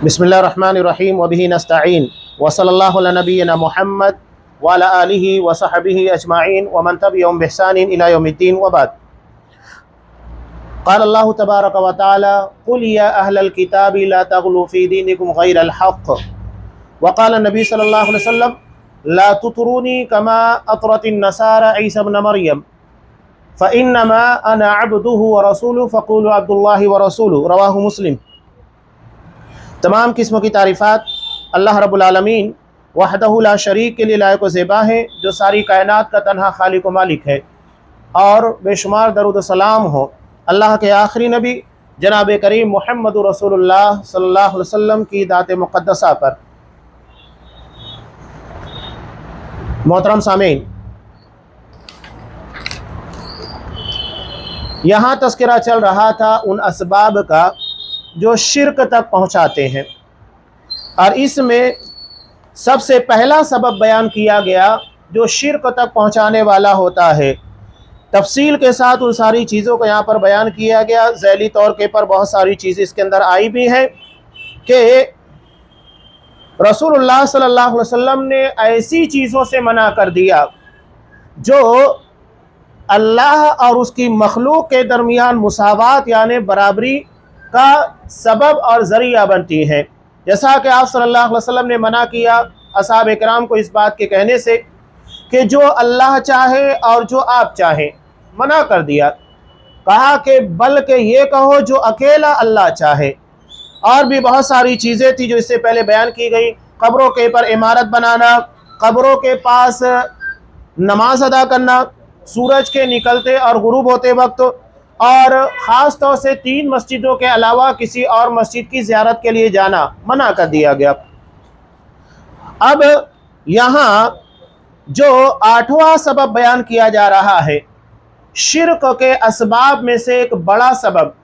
बिस्मिल्लाहिर रहमानिर रहीम व बिही नस्तईन व सल्लल्लाहु अला नबिय्यिना मुहम्मद व अला आलिहि व सहबिहि अजमाइन व मन तबिअहुम बिइहसान इला यौमिद्दीन व बाद। क़ाल अल्लाहु तबारक व तआला क़ुल या अहलल किताबि ला तग़लू फ़ी दीनिकुम ग़ैरल हक़्क़ व क़ाल नबी सल्लल्लाहु अलैहि वसल्लम ला तुतरूनी कमा अतरतिन नसारा ईसा इब्न मरियम फ़इन्नमा अना अब्दुहु व रसूलुहु फ़क़ूलू अब्दुल्लाहि व रसूलुहु। रवाहु मुस्लिम। तमाम किस्मों की तारीफ़ात अल्लाह रब्बुल आलमीन वहदहु ला शरीक के लिए लायक व ज़ेबा है, जो सारी कायनात का तन्हा खालिक व मालिक है। और बेशुमार दरूद व सलाम हो अल्लाह के आखिरी नबी जनाब करीम मुहम्मदुर रसूलुल्लाह सल्लल्लाहु अलैहि वसल्लम की दात मुक़द्दसा पर। मोहतरम सामीन, यहाँ तज़किरा चल रहा था उन असबाब का जो शिर्क तक पहुँचाते हैं, और इसमें सबसे पहला सबब बयान किया गया जो शिर्क तक पहुँचाने वाला होता है। तफसील के साथ उन सारी चीज़ों को यहाँ पर बयान किया गया। ज़ैली तौर के पर बहुत सारी चीज़ें इसके अंदर आई भी हैं कि रसूलुल्लाह सल्लल्लाहु अलैहि वसल्लम ने ऐसी चीज़ों से मना कर दिया जो अल्लाह और उसकी मखलूक के दरमियान मुसावात यानी बराबरी का सबब और ज़रिया बनती हैं। जैसा कि आप सल्लल्लाहु अलैहि वसल्लम ने मना किया असहाब इकराम को इस बात के कहने से कि जो अल्लाह चाहे और जो आप चाहें, मना कर दिया। कहा कि बल्कि ये कहो जो अकेला अल्लाह चाहे। और भी बहुत सारी चीज़ें थी जो इससे पहले बयान की गई। कब्रों के पर इमारत बनाना, कब्रों के पास नमाज अदा करना, सूरज के निकलते और गुरूब होते वक्त, और ख़ास तौर से 3 मस्जिदों के अलावा किसी और मस्जिद की ज़ियारत के लिए जाना मना कर दिया गया। अब यहाँ जो 8वां सबब बयान किया जा रहा है, शिर्क के असबाब में से एक बड़ा सबब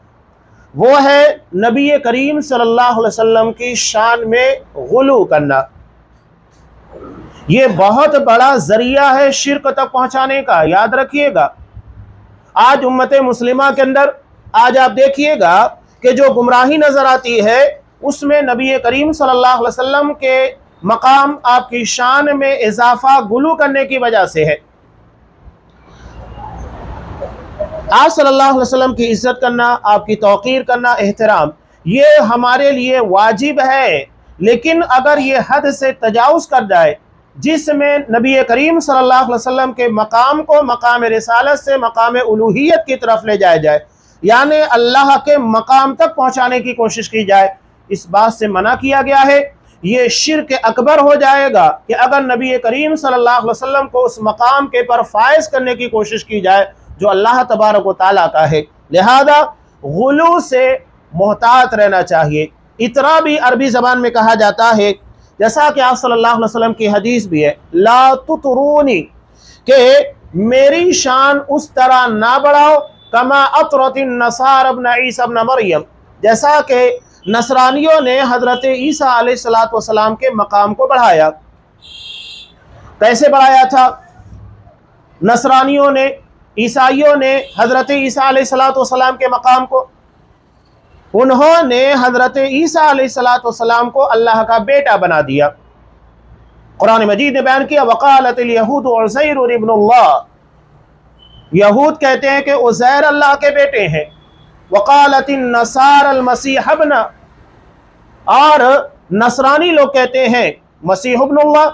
वो है नबी करीम सल्लल्लाहु अलैहि वसल्लम की शान में गुलू करना। ये बहुत बड़ा ज़रिया है शिर्क तक पहुँचाने का, याद रखिएगा। आज उम्मत मुस्लिमा के अंदर आज आप देखिएगा कि जो गुमराही नज़र आती है उसमें नबी करीम सल्लल्लाहु अलैहि वसल्लम के मकाम, आपकी शान में इजाफा गुलू करने की वजह से है। आप सल्लल्लाहु अलैहि वसल्लम की इज़्ज़त करना, आपकी तौक़ीर करना, एहतराम, ये हमारे लिए वाजिब है। लेकिन अगर ये हद से तजावुज़ कर जाए जिसमें नबी करीम सल्लल्लाहु अलैहि वसल्लम के मकाम को मकाम रिसालत से मकाम उलूहियत की तरफ ले जाया जाए, यानी अल्लाह के मकाम तक पहुँचाने की कोशिश की जाए, इस बात से मना किया गया है। ये शिर्क अकबर हो जाएगा कि अगर नबी करीम सल्लल्लाहु अलैहि वसल्लम को उस मकाम के पर फायज करने की कोशिश की जाए जो अल्लाह तबारक व तआला का है। लिहाजा गुलू से मोहतात रहना चाहिए। इतना भी अरबी ज़बान में कहा जाता है, जैसा कि आप सल्लल्लाहु अलैहि वसल्लम की हदीस भी है, ला तुतरूनी, कि मेरी शान उस तरह ना बढ़ाओ कमा अतरतिन नसार इब्न ईसा इब्न मरियम, जैसा कि नसरानियों ने हज़रत ईसा अलैहिस्सलातु वस्सलाम के मकाम को बढ़ाया। कैसे बढ़ाया था? नसरानियों ने, ईसाइयों ने हज़रत ईसा अलैहिस्सलातु वस्सलाम के मकाम को, उन्होंने हज़रत ईसा अलैहिस्सलातु वस्सलाम को अल्लाह का बेटा बना दिया। कुरान मजीद ने बयान किया वक़ालतिल यहूद उज़ैर इब्नुल्लाह, यहूद कहते हैं कि उज़ैर अल्लाह के बेटे हैं। वक़ालतिन नसार अल मसीह इब्न, और नसरानी लोग कहते हैं मसीह इब्नुल्लाह,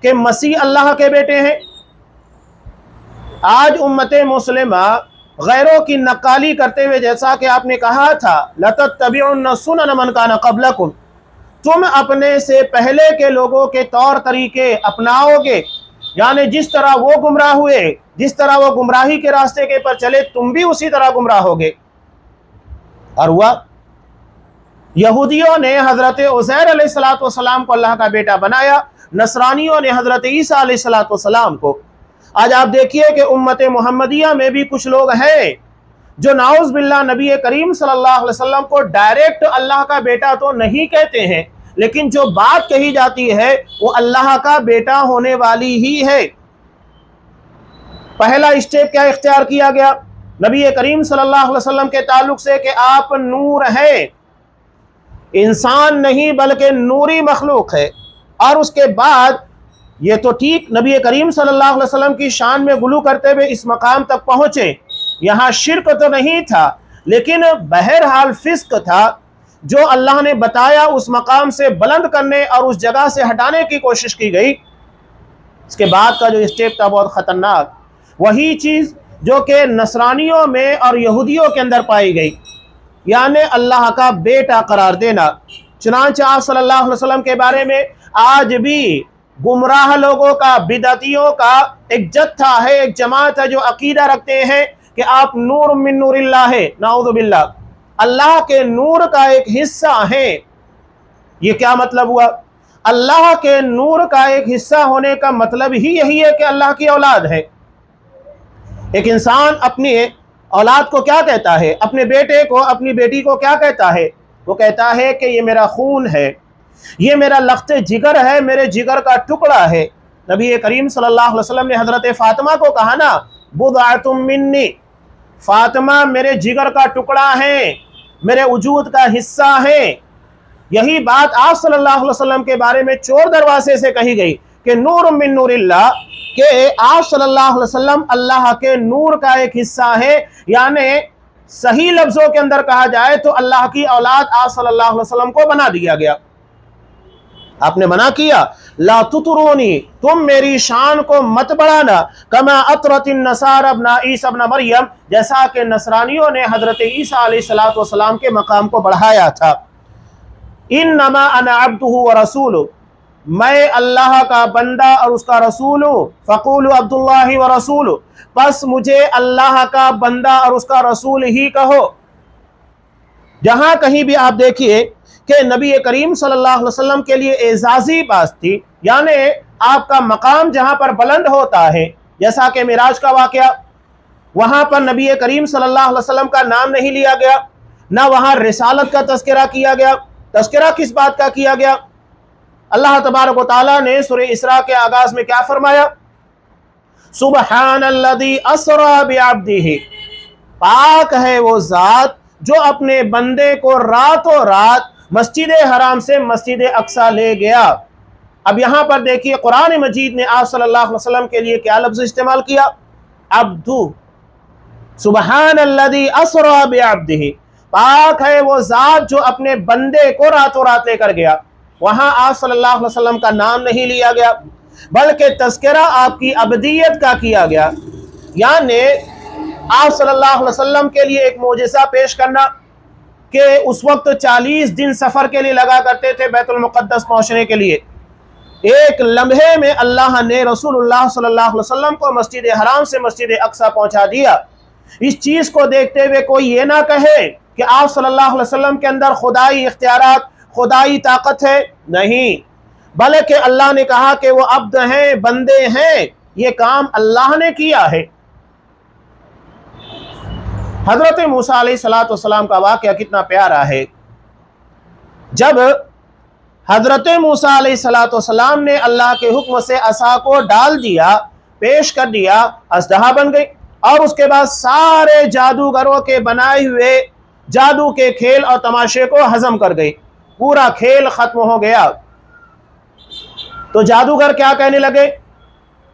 के मसीह अल्लाह के बेटे हैं। आज उम्मत मुस्लिमा गैरों की नकाली करते हुए, जैसा कि आपने कहा था लतत्तबिउन्न सुनन मन कान क़ब्लकुम, तुम अपने से पहले के लोगों के तौर तरीके अपनाओगे, यानी जिस तरह वो गुमराह हुए, जिस तरह वो गुमराही के रास्ते के पर चले, तुम भी उसी तरह गुमराह होगे। और हुआ, यहूदियों ने हज़रत उज़ैर अलैहिस्सलातु वस्सलाम को अल्लाह का बेटा बनाया, नसरानियों ने हज़रत ईसा अलैहिस्सलातु वस्सलाम को। आज आप देखिए कि उम्मत मुहम्मदिया में भी कुछ लोग हैं जो नाउज़ बिल्लाह नबी करीम सल्लल्लाहु अलैहि वसल्लम को डायरेक्ट अल्लाह का बेटा तो नहीं कहते हैं, लेकिन जो बात कही जाती है वो अल्लाह का बेटा होने वाली ही है। पहला स्टेप क्या इख्तियार किया गया नबी करीम सल्लल्लाहु अलैहि वसल्लम के ताल्लुक से कि आप नूर हैं। انسان نہیں بلکہ نوری مخلوق ہے۔ اور اس کے بعد یہ تو ٹھیک نبی کریم صلی اللہ علیہ وسلم کی شان میں غلو کرتے ہوئے اس مقام تک پہنچے، یہاں شرک تو نہیں تھا لیکن بہرحال فسق تھا، جو اللہ نے بتایا اس مقام سے بلند کرنے اور اس جگہ سے ہٹانے کی کوشش کی گئی۔ اس کے بعد کا جو اسٹیپ تھا بہت خطرناک، وہی چیز جو کہ نصرانیوں میں اور یہودیوں کے اندر پائی گئی، یعنی اللہ کا بیٹا قرار دینا۔ چنانچہ آپ صلی اللہ علیہ وسلم کے بارے میں آج بھی گمراہ لوگوں کا، بدعتیوں کا ایک جتھا ہے، ایک جماعت ہے جو عقیدہ رکھتے ہیں کہ آپ نور من نور اللہ ہے، نعوذ باللہ، اللہ کے نور کا ایک حصہ ہیں۔ یہ کیا مطلب ہوا؟ اللہ کے نور کا ایک حصہ ہونے کا مطلب ہی یہی ہے کہ اللہ کی اولاد ہے۔ ایک انسان اپنی اولاد کو کیا کہتا ہے؟ اپنے بیٹے کو، اپنی بیٹی کو کیا کہتا ہے؟ وہ کہتا ہے کہ یہ میرا خون ہے، یہ میرا لخت جگر ہے، میرے جگر کا ٹکڑا ہے۔ نبی کریم صلی اللہ علیہ وسلم نے حضرت فاطمہ کو کہا نا، بضعۃ منی، فاطمہ میرے جگر کا ٹکڑا ہے، میرے وجود کا حصہ ہے۔ یہی بات آپ صلی اللہ علیہ وسلم کے بارے میں چور دروازے سے کہی گئی کہ نور من نور اللہ، کہ آپ صلی اللہ علیہ وسلم اللہ کے نور کا ایک حصہ ہے، یعنی صحیح لفظوں کے اندر کہا جائے تو اللہ کی اولاد آپ صلی اللہ علیہ وسلم کو بنا دیا گیا۔ آپ نے منع کیا، لا تطرونی، تم میری شان کو مت بڑھانا، کما اطرت النصارى ابن عیسی ابن مریم، جیسا کہ نصرانیوں نے حضرت عیسیٰ علیہ السلام کے مقام کو بڑھایا تھا۔ انما انا عبدہ ورسولہ، میں اللہ کا بندہ اور اس کا رسول ہوں، فقولوا عبد اللہ ورسولہ، پس مجھے اللہ کا بندہ اور اس کا رسول ہی کہو۔ جہاں کہیں بھی آپ دیکھیے کہ نبی کریم صلی اللہ علیہ وسلم کے لیے اعزازی بات تھی، یعنی آپ کا مقام جہاں پر بلند ہوتا ہے، جیسا کہ معراج کا واقعہ، وہاں پر نبی کریم صلی اللہ علیہ وسلم کا نام نہیں لیا گیا، نہ وہاں رسالت کا تذکرہ کیا گیا۔ تذکرہ کس بات کا کیا گیا؟ اللہ تبارک و تعالیٰ نے سورہ اسراء کے آغاز میں کیا فرمایا؟ سبحان الذی اسری بعبدہ، پاک ہے وہ ذات جو اپنے بندے کو راتوں رات مسجد حرام سے مسجد اقصی لے گیا۔ اب یہاں پر دیکھیے قرآن مجید نے آپ صلی اللہ علیہ وسلم کے لیے کیا لفظ استعمال کیا؟ عبدو، سبحان الذی اسری بعبدہ، پاک ہے وہ ذات جو اپنے بندے کو راتوں رات لے کر گیا۔ وہاں آپ صلی اللہ علیہ وسلم کا نام نہیں لیا گیا، بلکہ تذکرہ آپ کی عبدیت کا کیا گیا، یعنی آپ صلی اللہ علیہ وسلم کے لیے ایک معجزہ پیش کرنا کہ اس وقت 40 دن سفر کے لیے لگا کرتے تھے بیت المقدس پہنچنے کے لیے، ایک لمحے میں اللہ نے رسول اللہ صلی اللہ علیہ وسلم کو مسجد حرام سے مسجد اقصی پہنچا دیا۔ اس چیز کو دیکھتے ہوئے کوئی یہ نہ کہے کہ آپ صلی اللہ علیہ وسلم کے اندر خدائی اختیارات، خدائی طاقت ہے، نہیں، بلکہ اللہ نے کہا کہ وہ عبد ہیں، بندے ہیں، یہ کام اللہ نے کیا ہے۔ حضرت موسیٰ علیہ السلام کا واقعہ کتنا پیارا ہے۔ جب حضرت موسیٰ علیہ السلام نے اللہ کے حکم سے عصا کو ڈال دیا، پیش کر دیا، اژدہا بن گئی، اور اس کے بعد سارے جادوگروں کے بنائے ہوئے جادو کے کھیل اور تماشے کو ہضم کر گئی، پورا کھیل ختم ہو گیا۔ تو جادوگر کیا کہنے لگے؟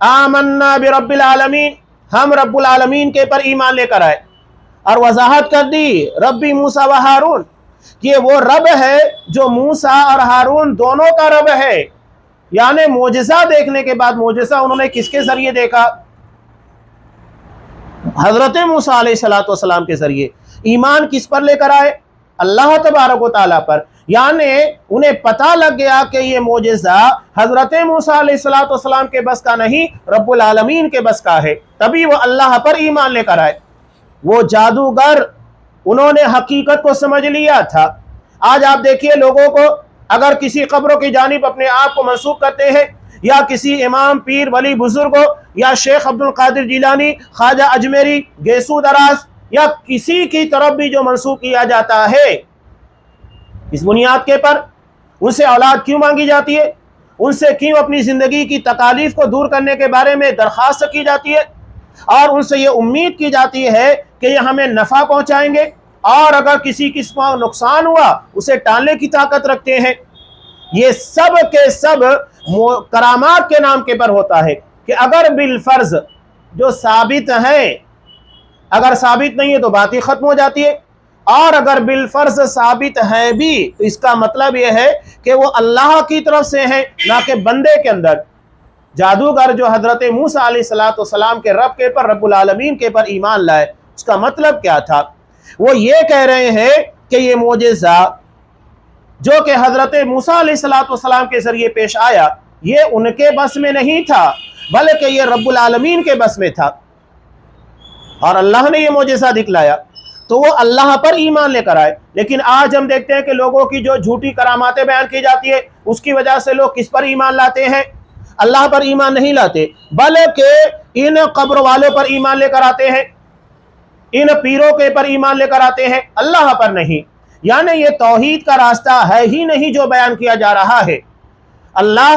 آمنا برب العالمین، ہم رب العالمین کے پر ایمان لے کر آئے، اور وضاحت کر دی ربی موسیٰ و ہارون، کہ وہ رب ہے جو موسیٰ اور ہارون دونوں کا رب ہے۔ یعنی معجزہ دیکھنے کے بعد، معجزہ انہوں نے کس کے ذریعے دیکھا؟ حضرت موسیٰ علیہ السلام کے ذریعے۔ ایمان کس پر لے کر آئے؟ اللہ تبارک و تعالیٰ پر۔ یعنی انہیں پتہ لگ گیا کہ یہ معجزہ حضرت موسیٰ علیہ السلام کے بس کا نہیں، رب العالمین کے بس کا ہے، تبھی وہ اللہ پر ایمان لے کر آئے۔ وہ جادوگر، انہوں نے حقیقت کو سمجھ لیا تھا۔ آج آپ دیکھیے لوگوں کو اگر کسی قبروں کی جانب اپنے آپ کو منسوب کرتے ہیں، یا کسی امام، پیر، ولی، بزرگوں، یا شیخ عبد القادر جیلانی، خواجہ اجمیری، گیسو دراز، یا کسی کی طرف بھی جو منسوب کیا جاتا ہے، اس بنیاد کے پر ان سے اولاد کیوں مانگی جاتی ہے؟ ان سے کیوں اپنی زندگی کی تکالیف کو دور کرنے کے بارے میں درخواست کی جاتی ہے؟ اور ان سے یہ امید کی جاتی ہے کہ یہ ہمیں نفع پہنچائیں گے، اور اگر کسی قسم کا نقصان ہوا اسے ٹالنے کی طاقت رکھتے ہیں۔ یہ سب کے سب کرامات کے نام کے پر ہوتا ہے کہ اگر بالفرض جو ثابت ہے، اگر ثابت نہیں ہے تو بات ہی ختم ہو جاتی ہے، اور اگر بالفرض ثابت ہے بھی تو اس کا مطلب یہ ہے کہ وہ اللہ کی طرف سے ہیں، نہ کہ بندے کے اندر۔ جادوگر جو حضرت موسیٰ علیہ السلام کے رب کے پر، رب العالمین کے پر ایمان لائے، اس کا مطلب کیا تھا؟ وہ یہ کہہ رہے ہیں کہ یہ معجزہ جو کہ حضرت موسیٰ علیہ السلام کے ذریعے پیش آیا، یہ ان کے بس میں نہیں تھا بلکہ یہ رب العالمین کے بس میں تھا، اور اللہ نے یہ معجزہ دکھلایا تو وہ اللہ پر ایمان لے کر آئے۔ لیکن آج ہم دیکھتے ہیں کہ لوگوں کی جو جھوٹی کراماتیں بیان کی جاتی ہے، اس کی وجہ سے لوگ کس پر ایمان لاتے ہیں؟ اللہ پر ایمان نہیں لاتے، بلکہ ان قبر والوں پر ایمان لے کر آتے ہیں، ان پیروں کے پر ایمان لے کر آتے ہیں، اللہ پر نہیں۔ یعنی یہ توحید کا راستہ ہے ہی نہیں جو بیان کیا جا رہا ہے۔ اللہ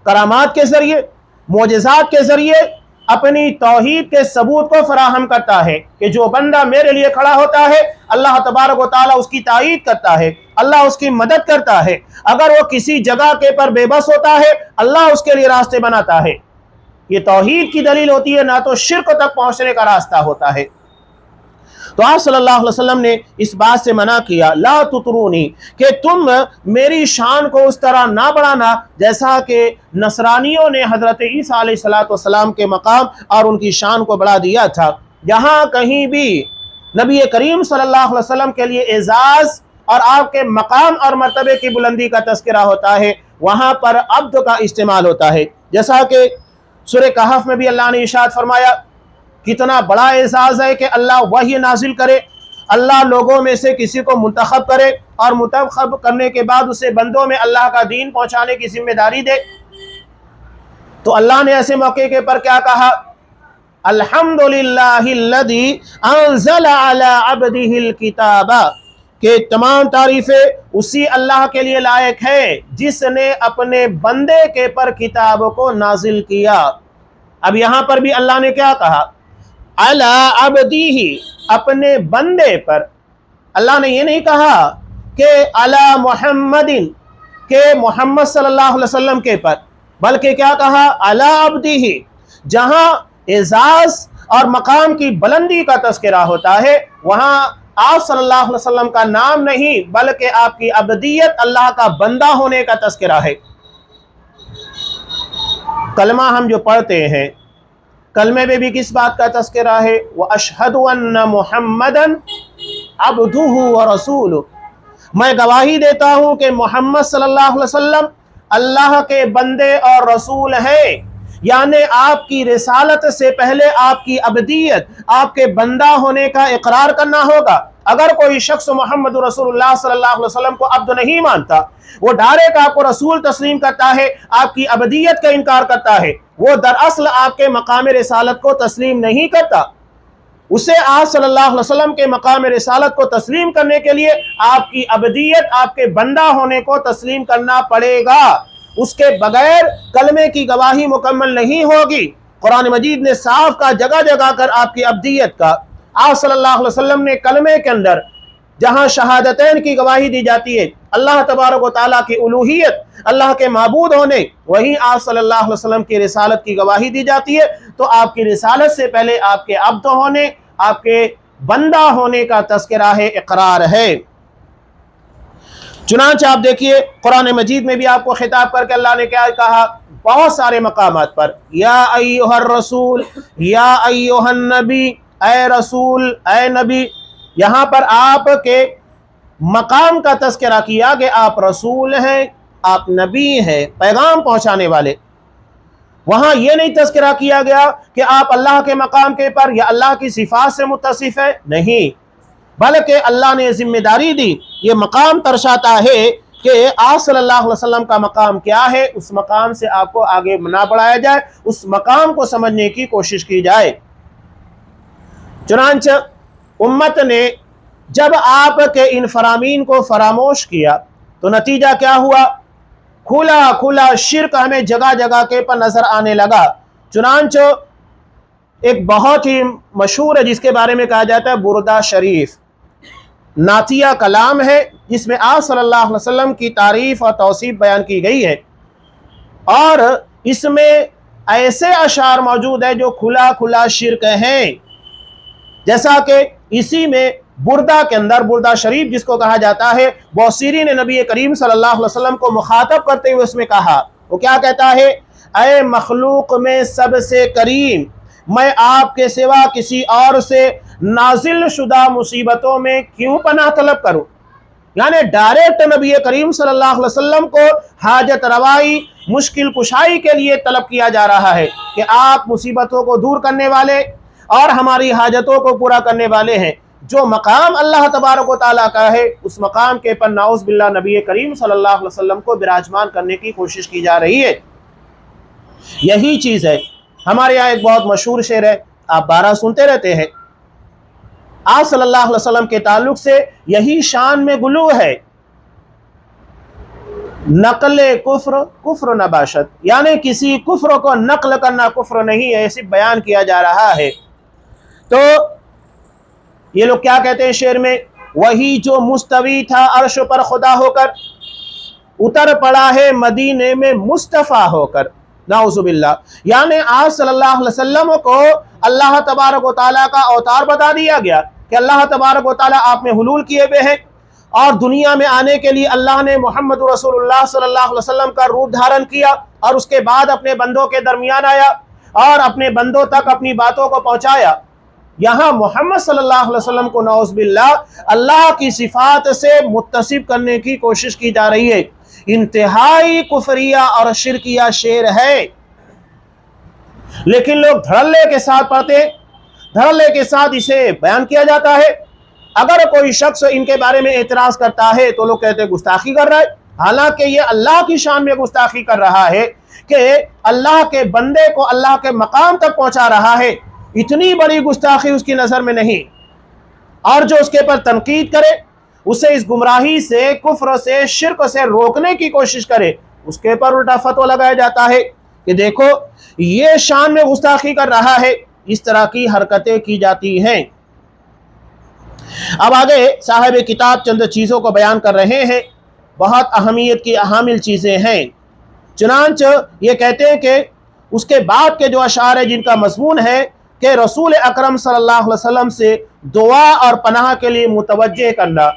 کرامات کے ذریعے، معجزات کے ذریعے اپنی توحید کے ثبوت کو فراہم کرتا ہے کہ جو بندہ میرے لیے کھڑا ہوتا ہے اللہ تبارک و تعالیٰ اس کی تائید کرتا ہے، اللہ اس کی مدد کرتا ہے۔ اگر وہ کسی جگہ کے پر بے بس ہوتا ہے اللہ اس کے لیے راستے بناتا ہے۔ یہ توحید کی دلیل ہوتی ہے، نہ تو شرک تک پہنچنے کا راستہ ہوتا ہے۔ تو آپ صلی اللہ علیہ وسلم نے اس بات سے منع کیا، لا تطرونی، کہ تم میری شان کو اس طرح نہ بڑھانا جیسا کہ نصرانیوں نے حضرت عیسیٰ علیہ السلام کے مقام اور ان کی شان کو بڑھا دیا تھا۔ جہاں کہیں بھی نبی کریم صلی اللہ علیہ وسلم کے لیے اعزاز اور آپ کے مقام اور مرتبے کی بلندی کا تذکرہ ہوتا ہے وہاں پر عبد کا استعمال ہوتا ہے، جیسا کہ سورہ کہف میں بھی اللہ نے ارشاد فرمایا کتنا بڑا اعزاز ہے کہ اللہ وحی نازل کرے، اللہ لوگوں میں سے کسی کو منتخب کرے اور منتخب کرنے کے بعد اسے بندوں میں اللہ کا دین پہنچانے کی ذمہ داری دے۔ تو اللہ نے ایسے موقع کے پر کیا کہا؟ الحمدللہ الذی انزل علی عبدہ الکتاب، کہ تمام تعریفیں اسی اللہ کے لیے لائق ہے جس نے اپنے بندے کے پر کتاب کو نازل کیا۔ اب یہاں پر بھی اللہ نے کیا کہا؟ علی عبدہ، اپنے بندے پر۔ اللہ نے یہ نہیں کہا کہ علی محمد، کہ محمد صلی اللہ علیہ وسلم کے پر، بلکہ کیا کہا؟ علی عبدہ۔ جہاں اعزاز اور مقام کی بلندی کا تذکرہ ہوتا ہے وہاں آپ صلی اللہ علیہ وسلم کا نام نہیں بلکہ آپ کی عبدیت، اللہ کا بندہ ہونے کا تذکرہ ہے۔ کلمہ ہم جو پڑھتے ہیں، کلمے میں بھی کس بات کا تذکرہ ہے؟ وَأَشْهَدُ أَنَّ مُحَمَّدًا عَبْدُهُ وَرَسُولُهُ، میں گواہی دیتا ہوں کہ محمد صلی اللہ علیہ وسلم اللہ کے بندے اور رسول ہیں۔ یعنی آپ کی رسالت سے پہلے آپ کی عبدیت، آپ کے بندہ ہونے کا اقرار کرنا ہوگا۔ اگر کوئی شخص محمد رسول اللہ صلی اللہ علیہ وسلم کو عبد نہیں مانتا، وہ ڈائریکٹ آپ کو رسول تسلیم کرتا ہے، آپ کی عبدیت کا انکار کرتا ہے، وہ دراصل آپ کے مقام رسالت کو تسلیم نہیں کرتا۔ اسے آپ صلی اللہ علیہ وسلم کے مقام رسالت کو تسلیم کرنے کے لیے آپ کی عبدیت، آپ کے بندہ ہونے کو تسلیم کرنا پڑے گا۔ اس کے بغیر کلمے کی گواہی مکمل نہیں ہوگی۔ قرآن مجید نے صاف کا جگہ جگہ کر آپ کی عبدیت کا، آپ صلی اللہ علیہ وسلم نے کلمے کے اندر جہاں شہادتین کی گواہی دی جاتی ہے اللہ تبارک و تعالیٰ کی الوہیت، اللہ کے معبود ہونے، وہیں آپ صلی اللہ علیہ وسلم کی رسالت کی گواہی دی جاتی ہے۔ تو آپ کی رسالت سے پہلے آپ کے عبد ہونے، آپ کے بندہ ہونے کا تذکرہ ہے، اقرار ہے۔ چنانچہ آپ دیکھیے قرآن مجید میں بھی آپ کو خطاب کر کے اللہ نے کیا کہا؟ بہت سارے مقامات پر، یا ایھا الرسول، یا ایھا النبی، اے رسول، اے نبی۔ یہاں پر آپ کے مقام کا تذکرہ کیا کہ آپ رسول ہیں، آپ نبی ہیں، پیغام پہنچانے والے۔ وہاں یہ نہیں تذکرہ کیا گیا کہ آپ اللہ کے مقام کے پر یا اللہ کی صفات سے متصف ہے، نہیں، بلکہ اللہ نے ذمہ داری دی۔ یہ مقام ترشاتا ہے کہ آپ صلی اللہ علیہ وسلم کا مقام کیا ہے، اس مقام سے آپ کو آگے نہ بڑھایا جائے، اس مقام کو سمجھنے کی کوشش کی جائے۔ چنانچہ امت نے جب آپ کے ان فرامین کو فراموش کیا تو نتیجہ کیا ہوا؟ کھلا کھلا شرک ہمیں جگہ جگہ کے پر نظر آنے لگا۔ چنانچہ ایک بہت ہی مشہور ہے جس کے بارے میں کہا جاتا ہے بردہ شریف۔ नातिया कलाम है जिसमें आप सल्लल्लाहु अलैहि वसल्लम की तारीफ और तौसीफ बयान की गई है, और इसमें ऐसे अशार मौजूद है जो खुला खुला शिर्क हैं। जैसा कि इसी में बुर्दा के अंदर, बुर्दा शरीफ जिसको कहा जाता है, बौसीरी ने नबी करीम सल्लल्लाहु अलैहि वसल्लम को मुखातब करते हुए उसमें कहा, वो क्या कहता है, ऐ मखलूक में सबसे करीम, मैं आपके सिवा किसी और से नाजिल शुदा मुसीबतों में क्यों पनाह तलब करूं। यानी डायरेक्ट नबी करीम सल्लल्लाहु अलैहि वसल्लम को हाजत रवाई, मुश्किल कुशाई के लिए तलब किया जा रहा है कि आप मुसीबतों को दूर करने वाले और हमारी हाजतों को पूरा करने वाले हैं। जो मकाम अल्लाह तबारक व तआला का है, उस मकाम के पर नाउज़ बिल्लाह नबी करीम सल्लल्लाहु अलैहि वसल्लम को विराजमान करने की कोशिश की जा रही है। यही चीज़ है। हमारे यहाँ एक बहुत मशहूर शेर है, आप 12 सुनते रहते हैं। आप सल्लल्लाहु अलैहि वसल्लम के ताल्लुक से यही शान में गुलू है, नकल कुफ्र कुफ्र नबाशत, यानी किसी कुफ्र को नकल करना कुफ्र नहीं है, सिर्फ बयान किया जा रहा है। तो ये लोग क्या कहते हैं शेर में, वही जो मुस्तवी था अर्श पर खुदा होकर, उतर पड़ा है मदीने में मुस्तफ़ा होकर, नाउज़ुबिल्लाह। यानी आप सल्लल्लाहु अलैहि वसल्लम को अल्लाह तबारक व तआला का अवतार बता दिया गया कि अल्लाह तबारक व तआला आप में हुलूल किए हुए हैं, और दुनिया में आने के लिए अल्लाह ने मोहम्मद रसूलुल्लाह सल्लल्लाहु अलैहि वसल्लम का रूप धारण किया, और उसके बाद अपने बंदों के दरमियान आया और अपने बंदों तक अपनी बातों को पहुंचाया। यहाँ मोहम्मद सल्लल्लाहु अलैहि वसल्लम को नाउज़ बिल्लाह अल्लाह की सिफात से मुत्तसिब करने की कोशिश की जा रही है। इंतहाई कुफरिया और शिरकिया शेर है, लेकिन लोग धड़ल्ले के साथ पढ़ते, धड़ल्ले के साथ इसे बयान किया जाता है। अगर कोई शख्स इनके बारे में एतराज करता है तो लोग कहते हैं गुस्ताखी कर रहा है, हालांकि ये अल्लाह की शान में गुस्ताखी कर रहा है कि अल्लाह के बंदे को अल्लाह के मकाम तक पहुंचा रहा है। इतनी बड़ी गुस्ताखी उसकी नज़र में नहीं, और जो उसके पर तनकीद करे, उसे इस गुमराही से, कुफ्र से, शिर्क से रोकने की कोशिश करे, उसके पर उल्टा फतवा लगाया जाता है कि देखो ये शान में गुस्ताखी कर रहा है। इस तरह की हरकतें की जाती हैं। अब आगे साहिब किताब चंद चीज़ों को बयान कर रहे हैं, बहुत अहमियत की अहामिल चीज़ें हैं। चुनांच ये कहते हैं कि उसके बाद के जो अशार है जिनका मज़मून है कि रसूल अकरम सल्लल्लाहु अलैहि वसल्लम से दुआ और पनाह के लिए मुतवज्जे करना।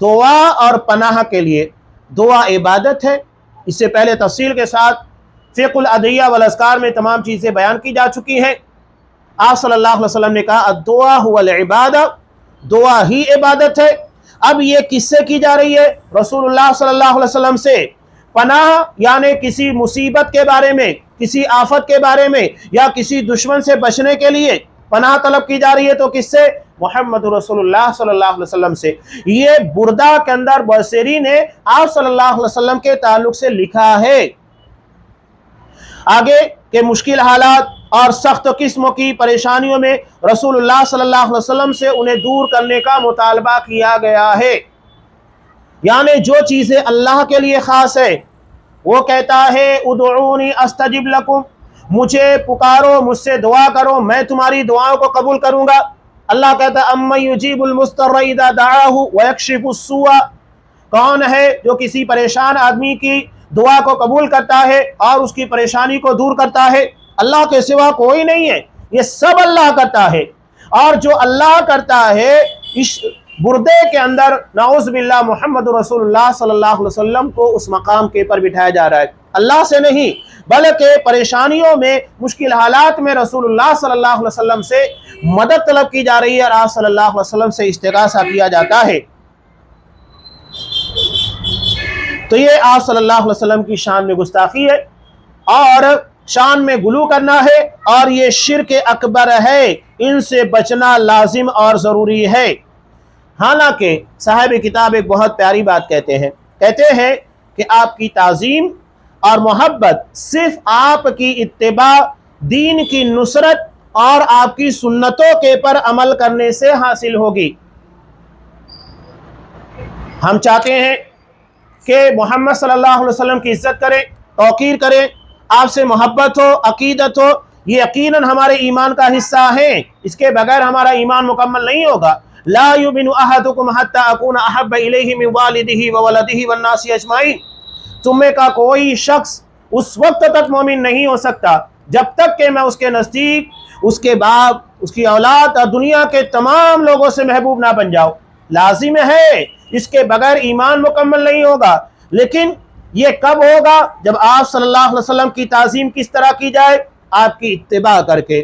दुआ और पनाह के लिए, दुआ इबादत है, इससे पहले तफसील के साथ फ़िक़्हुल अदिया वल अज़कार में तमाम चीज़ें बयान की जा चुकी हैं। आप सल्लल्लाहु अलैहि वसल्लम ने कहा अद्दुआ हुवल इबादा, दुआ ही इबादत है। अब ये किससे की जा रही है? रसूलुल्लाह सल्लल्लाहु अलैहि वसल्लम से। पनाह यानी किसी मुसीबत के बारे में, किसी आफत के बारे में, या किसी दुश्मन से बचने के लिए पनाह तलब की जा रही है, तो किससे? मोहम्मद रसूलुल्लाह सल्लल्लाहु अलैहि वसल्लम से। ये बुर्दा के अंदर बौसीरी ने आप सल्लल्लाहु अलैहि वसल्लम के ताल्लुक से लिखा है। आगे के मुश्किल हालात और सख्त किस्मों की परेशानियों में रसूलुल्लाह सल्लल्लाहु अलैहि वसल्लम से उन्हें दूर करने का मुतालबा किया गया है। यानी जो चीज़ें अल्लाह के लिए ख़ास है, वो कहता है उदऊनी अस्तजिब लकुम, मुझे पुकारो, मुझसे दुआ करो, मैं तुम्हारी दुआओं को कबूल करूँगा। अल्लाह कहता है अम्मन युजीबुल मुस्तर्र इज़ा दआहु व यक्शिफुस सूअ, कौन है जो किसी परेशान आदमी की दुआ को कबूल करता है और उसकी परेशानी को दूर करता है। अल्लाह के सिवा कोई नहीं है, ये सब अल्लाह करता है। और जो अल्लाह करता है, इस बुर्दे के अंदर नाउज़ बिल्लाह मोहम्मद रसूलुल्लाह सल्लल्लाहु अलैहि वसल्लम को उस मकाम के पर बिठाया जा रहा है, अल्लाह से नहीं, बल्कि परेशानियों में, मुश्किल हालात में रसूलुल्लाह सल्लल्लाहु अलैहि वसल्लम से मदद तलब की जा रही है और आप सल्लल्लाहु अलैहि वसल्लम से इस्तिगासा किया जाता है। तो ये आप सल्लल्लाहु अलैहि वसल्लम की शान में गुस्ताखी है और शान में गुलू करना है, और ये शिर्क अकबर है, इनसे बचना लाजिम और ज़रूरी है। हालांकि साहिब किताब एक बहुत प्यारी बात कहते हैं कि आपकी ताज़ीम और मोहब्बत सिर्फ आपकी इत्तिबा, दीन की नुसरत और आपकी सुन्नतों के पर अमल करने से हासिल होगी। हम चाहते हैं कि मोहम्मद सल्लल्लाहु अलैहि वसल्लम की इज्जत करें, तौकीर करें, आपसे मोहब्बत हो, अकीदत हो, ये यकीनन हमारे ईमान का हिस्सा है, इसके बगैर हमारा ईमान मुकम्मल नहीं होगा। ला युमिनु अहदुकुम हत्ता अकूना अहब्ब इलैहि मिन वालिदिही व वलदिही वन्नासी अजमाइन। तुम्हें का कोई शख्स उस वक्त तक मोमिन नहीं हो सकता जब तक कि मैं उसके नज़दीक, उसके बाप, उसकी औलाद और दुनिया के तमाम लोगों से महबूब ना बन जाओ। लाजिम है, इसके बगैर ईमान मुकम्मल नहीं होगा। लेकिन ये कब होगा? जब आप सल्लल्लाहु अलैहि वसल्लम की ताज़ीम किस तरह की जाए? आपकी इत्तिबा करके।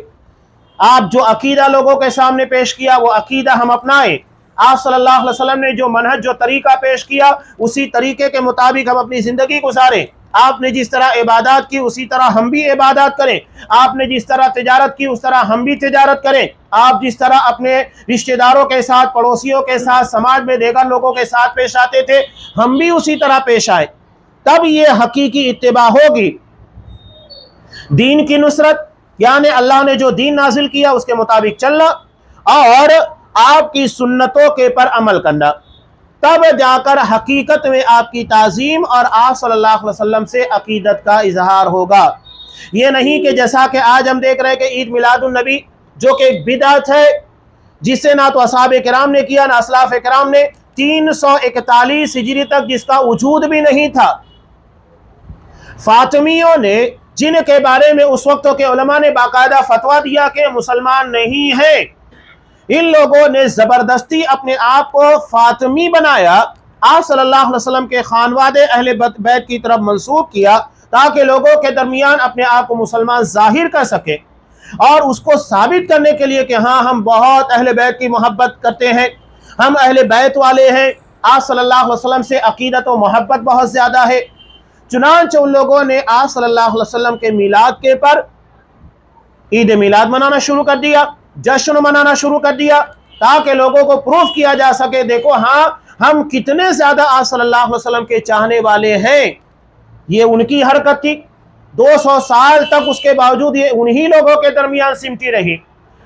आप जो अकीदा लोगों के सामने पेश किया वो अकीदा हम अपनाएं। आप सल्लल्लाहु अलैहि वसल्लम ने जो मनहज, जो तरीका पेश किया, उसी तरीके के मुताबिक हम अपनी ज़िंदगी गुजारें। आपने जिस तरह इबादत की उसी तरह हम भी इबादत करें। आपने जिस तरह तिजारत की उस तरह हम भी तिजारत करें। आप जिस तरह अपने रिश्तेदारों के साथ, पड़ोसियों के साथ, समाज में देगर लोगों के साथ पेश आते थे, हम भी उसी तरह पेश आए। तब ये हकीकी इत्तिबा होगी। दीन की नुसरत यानी अल्लाह ने जो दीन नाजिल किया उसके मुताबिक चलना और आपकी सुन्नतों के पर अमल करना, तब जाकर हकीकत में आपकी ताज़ीम और आप सल्लल्लाहु अलैहि वसल्लम से अकीदत का इजहार होगा। ये नहीं कि जैसा कि आज हम देख रहे हैं कि ईद मिलादुन नबी जो कि एक बिदअत है, जिसे ना तो असहाबे किराम ने किया ना असलाफ किराम ने, 341 हिजरी तक जिसका वजूद भी नहीं था। फातिमियों ने, जिनके बारे में उस वक्त के उलमा ने बाकायदा फतवा दिया कि मुसलमान नहीं है, इन लोगों ने ज़बरदस्ती अपने आप को फातिमी बनाया, आप सल्लल्लाहु अलैहि वसल्लम के खानवादे अहले बैत की तरफ मंसूब किया ताकि लोगों के दरमियान अपने आप को मुसलमान जाहिर कर सके और उसको साबित करने के लिए कि हाँ, हम बहुत अहले बैत की मोहब्बत करते हैं, हम अहले बैत वाले हैं, आप सल्लल्लाहु अलैहि वसल्लम से अकीदत व मोहब्बत बहुत ज़्यादा है। चुनांचे उन लोगों ने आप सल्लल्लाहु अलैहि वसल्लम के मिलाद के पर ईद मिलाद मनाना शुरू कर दिया, जश्न मनाना शुरू कर दिया ताकि लोगों को प्रूफ किया जा सके, देखो हाँ, हम कितने ज़्यादा आप सल्लल्लाहु अलैहि वसल्लम के चाहने वाले हैं। ये उनकी हरकत थी। 200 साल तक उसके बावजूद ये उन्हीं लोगों के दरमियान सिमटी रही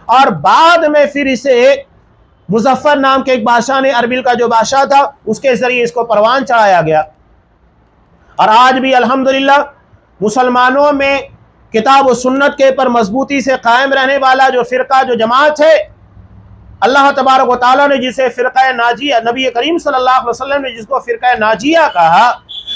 और बाद में फिर इसे मुजफ्फर नाम के एक बादशाह ने, अरबिल का जो बादशाह था, उसके ज़रिए इसको परवान चढ़ाया गया। और आज भी अल्हम्दुलिल्लाह मुसलमानों में किताब व सुन्नत के पर मजबूती से कायम रहने वाला जो फ़िरका, जो जमात है, अल्लाह तबारक व तआला ने जिसे फ़िरका नाजिया, नबी करीम सल्लल्लाहु अलैहि वसल्लम ने जिसको फ़िरका नाजिया कहा,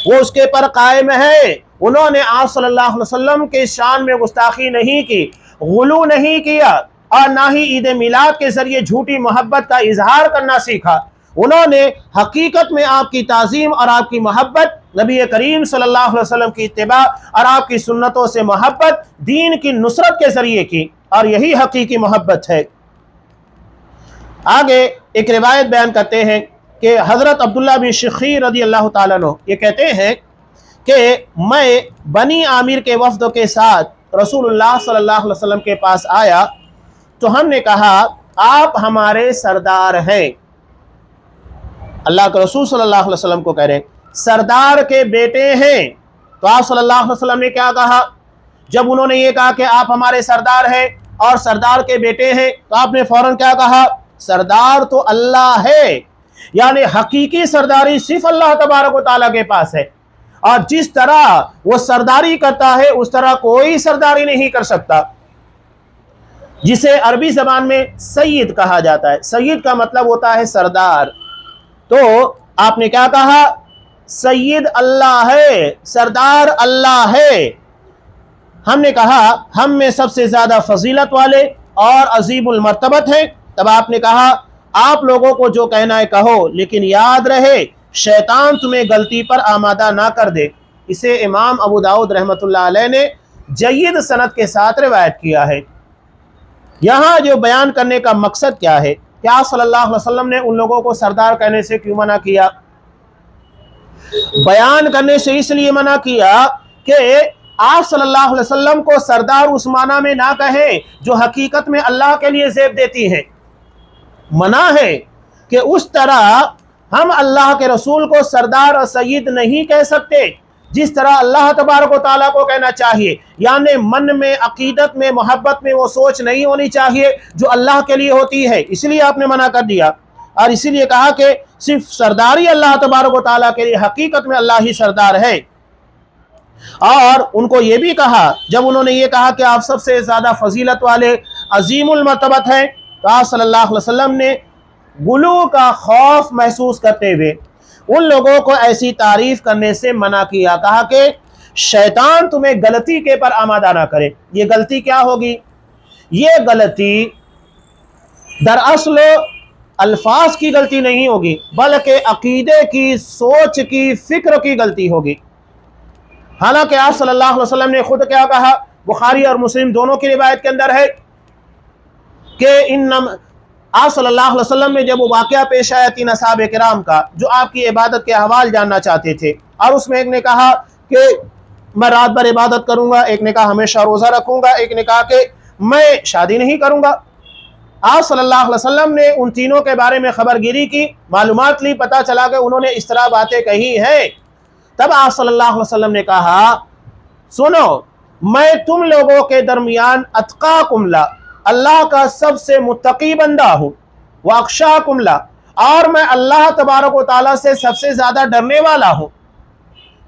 वो उसके पर कायम है। उन्होंने आप सल्लल्लाहु अलैहि वसल्लम के शान में गुस्ताखी नहीं की, गुलू नहीं किया और ना ही ईद मिलाद के ज़रिए झूठी मोहब्बत का इजहार करना सीखा। उन्होंने हकीकत में आपकी ताज़ीम और आपकी मोहब्बत, नबी करीम सल्लल्लाहु अलैहि वसल्लम की इत्तिबा और आपकी सुन्नतों से मोहब्बत दीन की नुसरत के ज़रिए की, और यही हकीकी मोहब्बत है। आगे एक रिवायत बयान करते हैं कि हज़रत अब्दुल्ला बिन शिखीर रज़ी अल्लाह ताला अन्हु ये कहते हैं कि मैं बनी आमिर के वफ़द के साथ रसूलुल्लाह सल्लल्लाहु अलैहि वसल्लम के पास आया तो हमने कहा, आप हमारे सरदार हैं। अल्लाह के रसूल सल्लल्लाहु अलैहि वसल्लम को कह रहे हैं, सरदार के बेटे हैं। तो आप सल्लल्लाहु अलैहि वसल्लम ने क्या कहा? जब उन्होंने ये कहा कि आप हमारे सरदार हैं और सरदार के बेटे हैं, तो आपने फौरन क्या कहा? सरदार तो अल्लाह है, यानी हकीकी सरदारी सिर्फ अल्लाह तबारक व तआला के पास है, और जिस तरह वो सरदारी करता है उस तरह कोई सरदारी नहीं कर सकता, जिसे अरबी ज़बान में सैयद कहा जाता है। सैयद का मतलब होता है सरदार। तो आपने क्या कहा? सैयद अल्लाह है, सरदार अल्लाह है। हमने कहा हम में सबसे ज़्यादा फजीलत वाले और अजीमुल मर्तबत हैं। तब आपने कहा, आप लोगों को जो कहना है कहो, लेकिन याद रहे शैतान तुम्हें गलती पर आमादा ना कर दे। इसे इमाम अबू दाऊद रहमतुल्लाह अलैह ने जय्यद सनद के साथ रिवायत किया है। यहाँ जो बयान करने का मकसद क्या है? क्या सल्लल्लाहु अलैहि वसल्लम ने उन लोगों को सरदार कहने से क्यों मना किया? बयान करने से इसलिए मना किया कि आप सल्लल्लाहु अलैहि वसल्लम को सरदार उस माना में ना कहें जो हकीकत में अल्लाह के लिए ज़ेब देती है। मना है कि उस तरह हम अल्लाह के रसूल को सरदार और सैयद नहीं कह सकते जिस तरह अल्लाह तबारक व तआला को कहना चाहिए, यानी मन में, अकीदत में, मोहब्बत में वो सोच नहीं होनी चाहिए जो अल्लाह के लिए होती है। इसलिए आपने मना कर दिया और इसीलिए कहा कि सिर्फ सरदारी अल्लाह तबारक व तआला के लिए, हकीकत में अल्लाह ही सरदार है। और उनको ये भी कहा, जब उन्होंने ये कहा कि आप सबसे ज़्यादा फजीलत वाले अजीमुल मर्तबत हैं, तो आप सल्लल्लाहु अलैहि वसल्लम ने गुलू का खौफ महसूस करते हुए उन लोगों को ऐसी तारीफ करने से मना किया। कहा कि शैतान तुम्हें गलती के पर आमादा ना करे। ये गलती क्या होगी? ये गलती दरअसल अल्फाज की गलती नहीं होगी, बल्कि अकीदे की, सोच की, फिक्र की गलती होगी। हालांकि आप सल्लल्लाहु अलैहि वसल्लम ने खुद क्या कहा, बुखारी और मुस्लिम दोनों की रिवायत के अंदर है कि आप सल्लल्लाहु अलैहि वसल्लम में जब वो वाक़या पेश आया 3 असहाबे किराम का, जो आपकी इबादत के अहवाल जानना चाहते थे, और उसमें एक ने कहा कि मैं रात भर इबादत करूंगा, एक ने कहा हमेशा रोज़ा रखूंगा, एक ने कहा कि मैं शादी नहीं करूंगा। आप सल्लल्लाहु अलैहि वसल्लम ने उन तीनों के बारे में खबरगिरी की, मालूमात ली, पता चला कि उन्होंने इस तरह बातें कही हैं। तब आप सल्लल्लाहु अलैहि वसल्लम ने कहा, सुनो, मैं तुम लोगों के दरमियान अत्काकुम ला, अल्लाह का सबसे मुत्तकी बंदा हूँ, व अख्शाकुम ला, और मैं अल्लाह तबारक व तआला से सबसे ज़्यादा डरने वाला हूँ।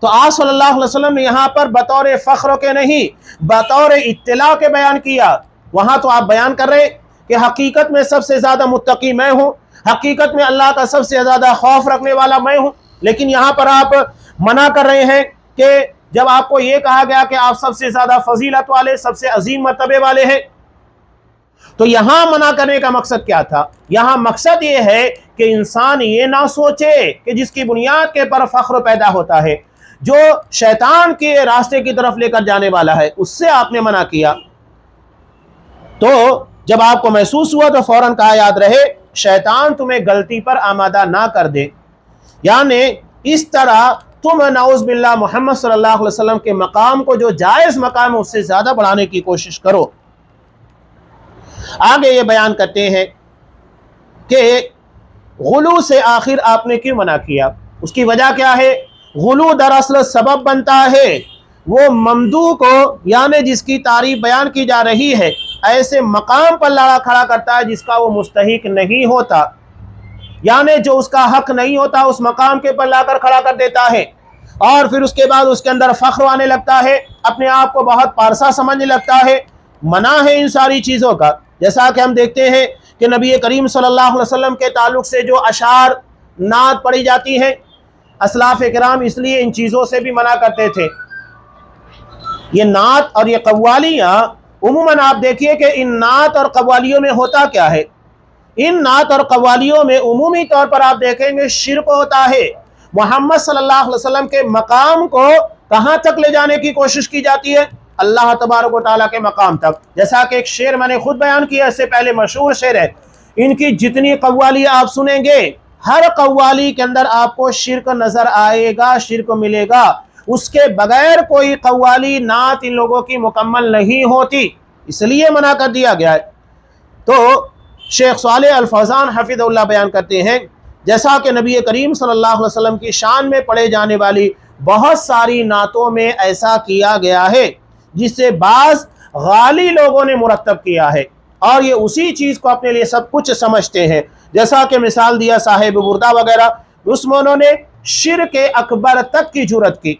तो आप सल्लल्लाहु अलैहि वसल्लम ने यहाँ पर बतौर फ़ख्र के नहीं, बतौर इत्तिला के बयान किया। वहाँ तो आप बयान कर रहे कि हकीकत में सबसे ज़्यादा मुत्तकी मैं हूँ, हकीकत में अल्लाह का सबसे ज़्यादा खौफ रखने वाला मैं हूँ, लेकिन यहाँ पर आप मना कर रहे हैं कि जब आपको ये कहा गया कि आप सबसे ज़्यादा फजीलत वाले, सबसे अजीम मर्तबे वाले हैं, तो यहाँ मना करने का मकसद क्या था? यहाँ मकसद ये है कि इंसान ये ना सोचे कि जिसकी बुनियाद के पर फ़ख्र पैदा होता है, जो शैतान के रास्ते की तरफ लेकर जाने वाला है, उससे आपने मना किया। तो जब आपको महसूस हुआ तो फौरन कहा, याद रहे शैतान तुम्हें गलती पर आमादा ना कर दे, यानी इस तरह तुम नाउज़ बिल्लाह मोहम्मद सल्लल्लाहु अलैहि वसल्लम के मकाम को, जो जायज़ मकाम है, उससे ज़्यादा बढ़ाने की कोशिश करो। आगे ये बयान करते हैं कि गुलू से आखिर आपने क्यों मना किया? उसकी वजह क्या है? गुलू दरअसल सबब बनता है वो ममदू को, यानी जिसकी तारीफ बयान की जा रही है, ऐसे मकाम पर लाड़ा खड़ा करता है जिसका वो मुस्तहिक नहीं होता, यानी जो उसका हक नहीं होता उस मकाम के पर लाकर खड़ा कर देता है, और फिर उसके बाद उसके अंदर फ़ख्र आने लगता है, अपने आप को बहुत पारसा समझने लगता है। मना है इन सारी चीज़ों का। जैसा कि हम देखते हैं कि नबी करीम सल्लल्लाहु अलैहि वसल्लम के ताल्लुक़ से जो अशार नात पढ़ी जाती हैं, असलाफ़ किराम इसलिए इन चीज़ों से भी मना करते थे। ये नात और ये कव्वालियाँ, उमूमन आप देखिए कि इन नात और कव्वालियों में होता क्या है? इन नात और कव्वालियों में उमूमी तौर पर आप देखेंगे शिर्क होता है। मोहम्मद सल्लल्लाहु अलैहि वसल्लम के मकाम को कहाँ तक ले जाने की कोशिश की जाती है? अल्लाह तबारक व तआला के मकाम तक। जैसा कि एक शेर मैंने खुद बयान किया, इससे पहले मशहूर शेर है, इनकी जितनी कव्वालियाँ आप सुनेंगे, हर कव्वाली के अंदर आपको शिर्क नज़र आएगा, शिर्क मिलेगा। उसके बगैर कोई कव्वाली नात इन लोगों की मुकम्मल नहीं होती, इसलिए मना कर दिया गया है। तो शेख सालेह अल फौज़ान हफिज़हुल्लाह बयान करते हैं, जैसा कि नबी करीम सल्लल्लाहु अलैहि वसल्लम की शान में पढ़े जाने वाली बहुत सारी नातों में ऐसा किया गया है जिसे बाज़ गाली लोगों ने मुरतब किया है, और ये उसी चीज़ को अपने लिए सब कुछ समझते हैं। जैसा कि मिसाल दिया साहिब बुर्दा वगैरह, उसमें उन्होंने शिर्क अकबर तक की जुरत की।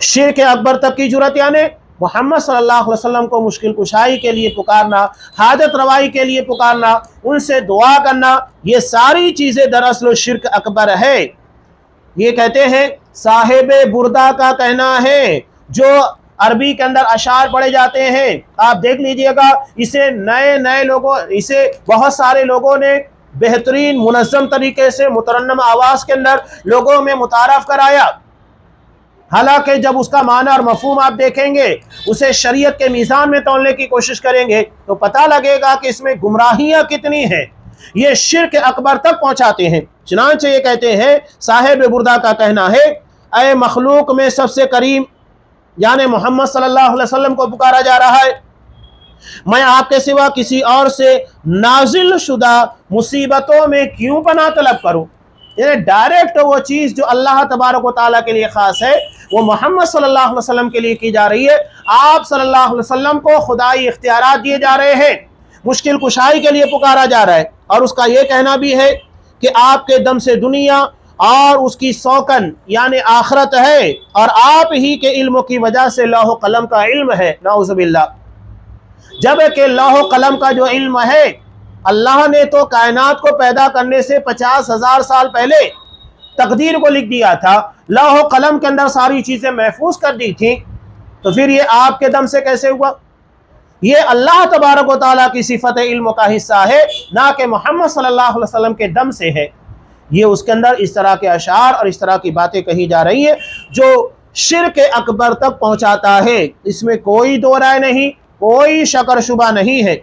शिर्क अकबर तक की जुरत यानी मोहम्मद सल्लल्लाहु अलैहि वसल्लम को मुश्किल कुशाई के लिए पुकारना, हाजत रवाई के लिए पुकारना, उनसे दुआ करना, ये सारी चीज़ें दरअसल शिर्क अकबर है। ये कहते हैं साहिब बुर्दा का कहना है, जो अरबी के अंदर अशार पढ़े जाते हैं, आप देख लीजिएगा, इसे नए लोगों, इसे बहुत सारे लोगों ने बेहतरीन मुनज़्ज़म तरीके से मुतरन्नम आवाज़ के अंदर लोगों में मुतारफ़ कराया। हालांकि जब उसका माना और मफ़हूम आप देखेंगे, उसे शरीयत के मीज़ान में तोलने की कोशिश करेंगे, तो पता लगेगा कि इसमें गुमराहियाँ कितनी हैं। ये शिर्क अकबर तक पहुँचाते हैं। चुनांचे ये कहते हैं, साहिब बुर्दा का कहना है, ऐ मखलूक में सबसे करीम यानी मोहम्मद सल्लल्लाहु अलैहि वसल्लम को पुकारा जा रहा है, मैं आपके सिवा किसी और से नाजिल शुदा मुसीबतों में क्यों पनाह तलब करूं? यानी डायरेक्ट वो चीज़ जो अल्लाह तबारक व तआला के लिए ख़ास है, वो मोहम्मद सल्लल्लाहु अलैहि वसल्लम के लिए की जा रही है। आप सल्लल्लाहु अलैहि वसल्लम को खुदाई इख्तियारात दिए जा रहे हैं, मुश्किल कुशाई के लिए पुकारा जा रहा है, और उसका ये कहना भी है कि आपके दम से दुनिया और उसकी सौकन यानी आखरत है, और आप ही के इल्म की वजह से लौह कलम का इल्म है। नाउज़ुबिल्लाह। जब कि लौह कलम का जो इल्म है अल्लाह ने तो कायनात को पैदा करने से 50,000 साल पहले तकदीर को लिख दिया था, लौह कलम के अंदर सारी चीज़ें महफूज कर दी थी, तो फिर ये आपके दम से कैसे हुआ? ये अल्लाह तबारक व तआला की सिफत इल्म का हिस्सा है, ना कि मोहम्मद सल्लल्लाहु अलैहि वसल्लम के दम से है। ये उसके अंदर इस तरह के अशार और इस तरह की बातें कही जा रही है जो शिर्क अकबर तक पहुंचाता है। इसमें कोई दो राय नहीं, कोई शक और शुबा नहीं है।